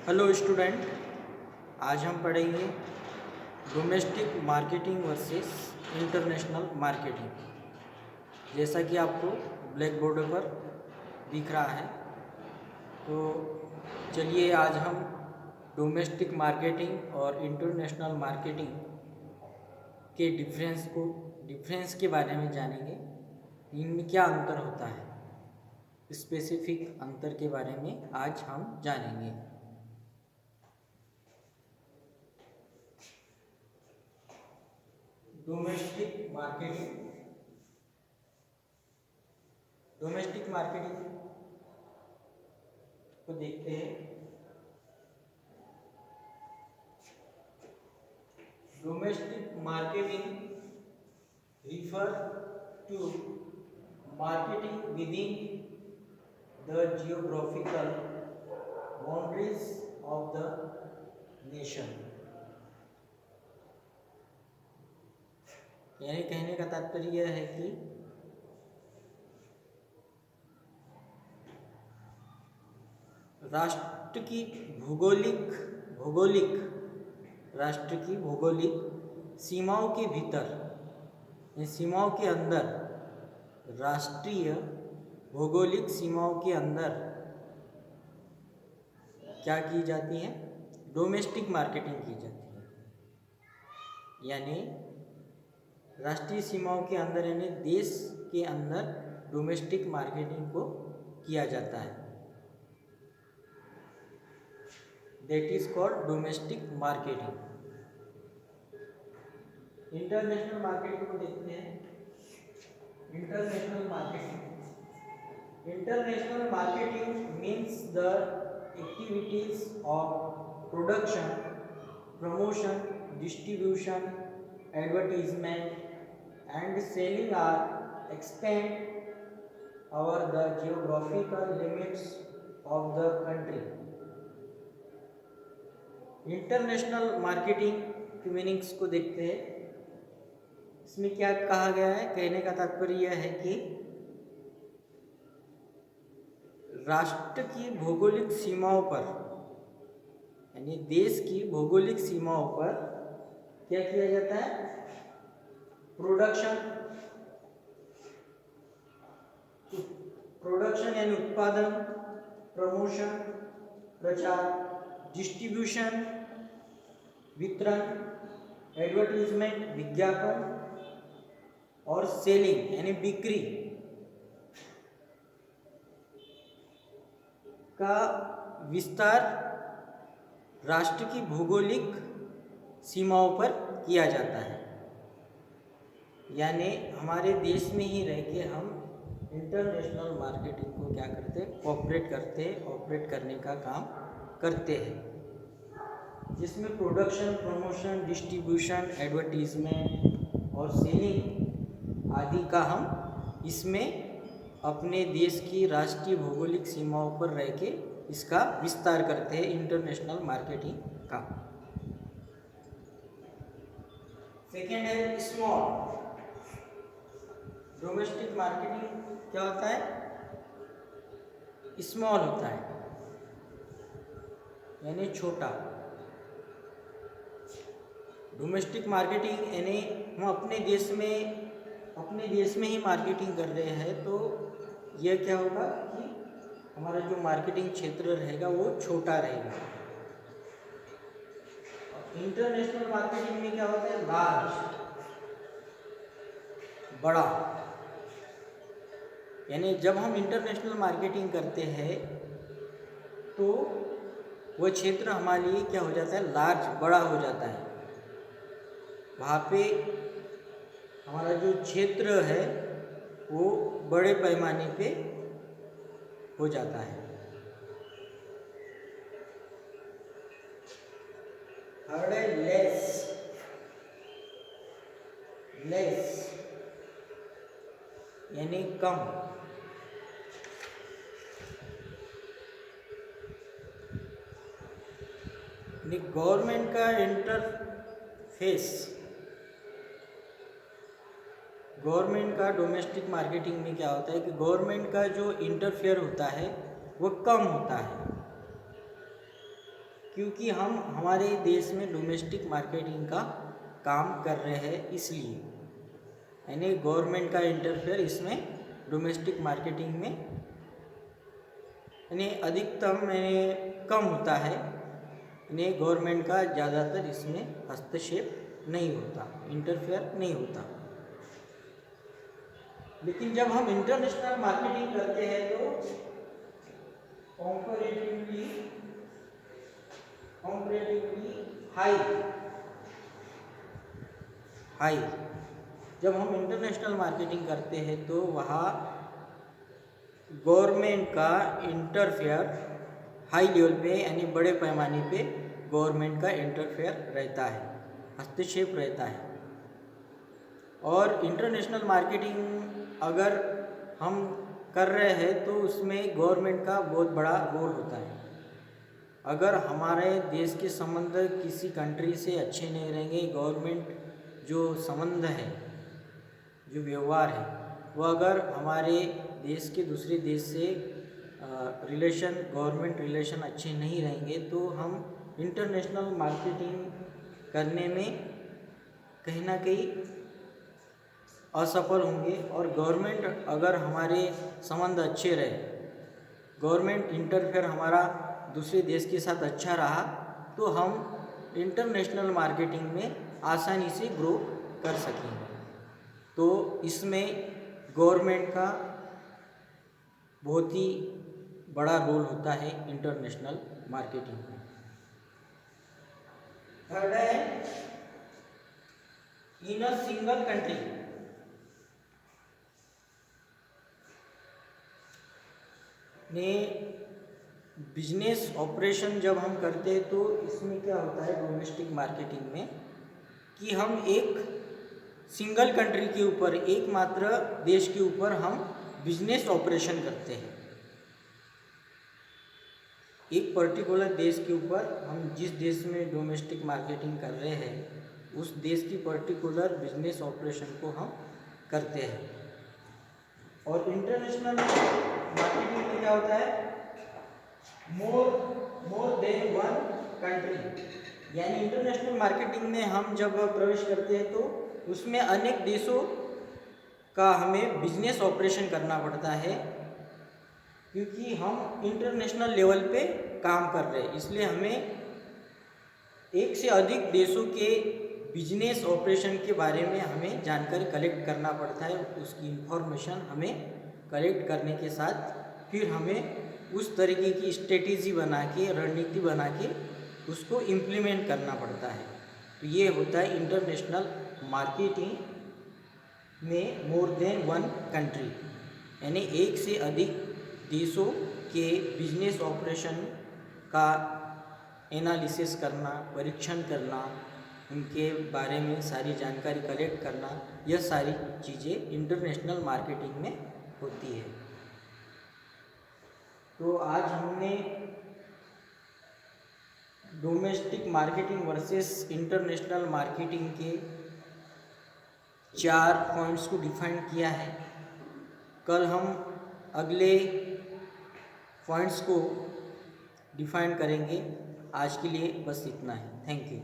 Hello student, आज हम पढ़ेंगे domestic marketing versus international marketing. जैसा कि आपको ब्लैक बोर्ड पर दिख रहा है, तो चलिए आज हम डोमेस्टिक मार्केटिंग और इंटरनेशनल मार्केटिंग के डिफरेंस के बारे में जानेंगे। इनमें क्या अंतर होता है, स्पेसिफिक अंतर के बारे में आज हम जानेंगे। डोमेस्टिक मार्केटिंग को देखते हैं। Domestic marketing refer to marketing within the geographical boundaries of the nation. यानी कहने का तात्पर्य यह है कि राष्ट्र की भौगोलिक सीमाओं के भीतर, सीमाओं के अंदर, राष्ट्रीय भौगोलिक सीमाओं के अंदर क्या की जाती है? डोमेस्टिक मार्केटिंग की जाती है। यानी राष्ट्रीय सीमाओं के अंदर, यानी देश के अंदर डोमेस्टिक मार्केटिंग को किया जाता है। That is called domestic marketing. International marketing को देखते हैं। International marketing means the activities of production, promotion, distribution, advertisement and selling are expand over the geographical limits of the country. International marketing की meanings को देखते हैं। इसमें क्या कहा गया है? कहने का तात्पर्य यह है कि राष्ट्र की भौगोलिक सीमाओं पर, यानी देश की भौगोलिक सीमाओं पर क्या किया जाता है? प्रोडक्शन यानी उत्पादन, प्रमोशन, प्रचार, डिस्ट्रीब्यूशन वितरण, एडवर्टीजमेंट विज्ञापन, और सेलिंग यानी बिक्री का विस्तार राष्ट्र की भौगोलिक सीमाओं पर किया जाता है। यानी हमारे देश में ही रह के हम इंटरनेशनल मार्केटिंग को क्या करते हैं? ऑपरेट करने का काम करते हैं, जिसमें प्रोडक्शन, प्रमोशन, डिस्ट्रीब्यूशन, एडवर्टीजमेंट और सेलिंग आदि का हम इसमें अपने देश की राष्ट्रीय भौगोलिक सीमाओं पर रह के इसका विस्तार करते हैं, इंटरनेशनल मार्केटिंग का। सेकेंड है स्मॉल। डोमेस्टिक मार्केटिंग क्या होता है? स्मॉल होता है, यानी छोटा। डोमेस्टिक मार्केटिंग यानी हम अपने देश में ही मार्केटिंग कर रहे हैं, तो यह क्या होगा कि हमारा जो मार्केटिंग क्षेत्र रहेगा वो छोटा रहेगा। इंटरनेशनल मार्केटिंग में क्या होता है? लार्ज, बड़ा। यानी जब हम इंटरनेशनल मार्केटिंग करते हैं तो वह क्षेत्र हमारे लिए क्या हो जाता है? लार्ज, बड़ा हो जाता है। वहाँ पे हमारा जो क्षेत्र है वो बड़े पैमाने पे हो जाता है। थर्ड है लेस यानी कम। गवर्नमेंट का इंटरफेस, गवर्नमेंट का डोमेस्टिक मार्केटिंग में क्या होता है कि गवर्नमेंट का जो इंटरफेयर होता है वो कम होता है। क्योंकि हम हमारे देश में डोमेस्टिक मार्केटिंग का काम कर रहे हैं, इसलिए यानी गवर्नमेंट का इंटरफेयर इसमें डोमेस्टिक मार्केटिंग में यानी अधिकतम कम होता है, यानी गवर्नमेंट का ज़्यादातर इसमें हस्तक्षेप नहीं होता, इंटरफेयर नहीं होता। लेकिन जब हम इंटरनेशनल मार्केटिंग करते हैं तो कंपैरेटिवली हाई जब हम इंटरनेशनल मार्केटिंग करते हैं तो वहाँ गवर्नमेंट का इंटरफेयर हाई लेवल पे यानी बड़े पैमाने पे गवर्नमेंट का इंटरफेयर रहता है, हस्तक्षेप रहता है। और इंटरनेशनल मार्केटिंग अगर हम कर रहे हैं तो उसमें गवर्नमेंट का बहुत बड़ा रोल होता है। अगर हमारे देश के संबंध किसी कंट्री से अच्छे नहीं रहेंगे, गवर्नमेंट जो संबंध है, जो व्यवहार है, वो अगर हमारे देश के दूसरे देश से रिलेशन, गवर्नमेंट रिलेशन अच्छे नहीं रहेंगे तो हम इंटरनेशनल मार्केटिंग करने में कहीं ना कहीं असफल होंगे। और गवर्नमेंट अगर हमारे संबंध अच्छे रहे, गवर्नमेंट इंटरफेयर हमारा दूसरे देश के साथ अच्छा रहा तो हम इंटरनेशनल मार्केटिंग में आसानी से ग्रो कर सकेंगे। तो इसमें गवर्नमेंट का बहुत ही बड़ा रोल होता है इंटरनेशनल मार्केटिंग में। थर्ड है इन अ सिंगल कंट्री। ने बिजनेस ऑपरेशन जब हम करते हैं तो इसमें क्या होता है डोमेस्टिक मार्केटिंग में कि हम एक सिंगल कंट्री के ऊपर, एकमात्र देश के ऊपर हम बिजनेस ऑपरेशन करते हैं। एक पर्टिकुलर देश के ऊपर हम जिस देश में डोमेस्टिक मार्केटिंग कर रहे हैं उस देश की पर्टिकुलर बिजनेस ऑपरेशन को हम करते हैं। और इंटरनेशनल मार्केटिंग में क्या होता है मोर देन वन कंट्री, यानी इंटरनेशनल मार्केटिंग में हम जब प्रवेश करते हैं तो उसमें अनेक देशों का हमें बिजनेस ऑपरेशन करना पड़ता है, क्योंकि हम इंटरनेशनल लेवल पे काम कर रहे हैं। इसलिए हमें एक से अधिक देशों के बिजनेस ऑपरेशन के बारे में हमें जानकारी कलेक्ट करना पड़ता है। उसकी इंफॉर्मेशन हमें कलेक्ट करने के साथ फिर हमें उस तरीके की स्ट्रेटेजी बना के, रणनीति बना के उसको इम्प्लीमेंट करना पड़ता है। तो ये होता है इंटरनेशनल मार्केटिंग में मोर देन वन कंट्री, यानी एक से अधिक देशों के बिजनेस ऑपरेशन का एनालिसिस करना, परीक्षण करना, उनके बारे में सारी जानकारी कलेक्ट करना, यह सारी चीज़ें इंटरनेशनल मार्केटिंग में होती है। तो आज हमने domestic marketing versus international marketing के 4 पॉइंट्स को डिफाइन किया है। कल हम अगले पॉइंट्स को डिफाइन करेंगे। आज के लिए बस इतना है। Thank you.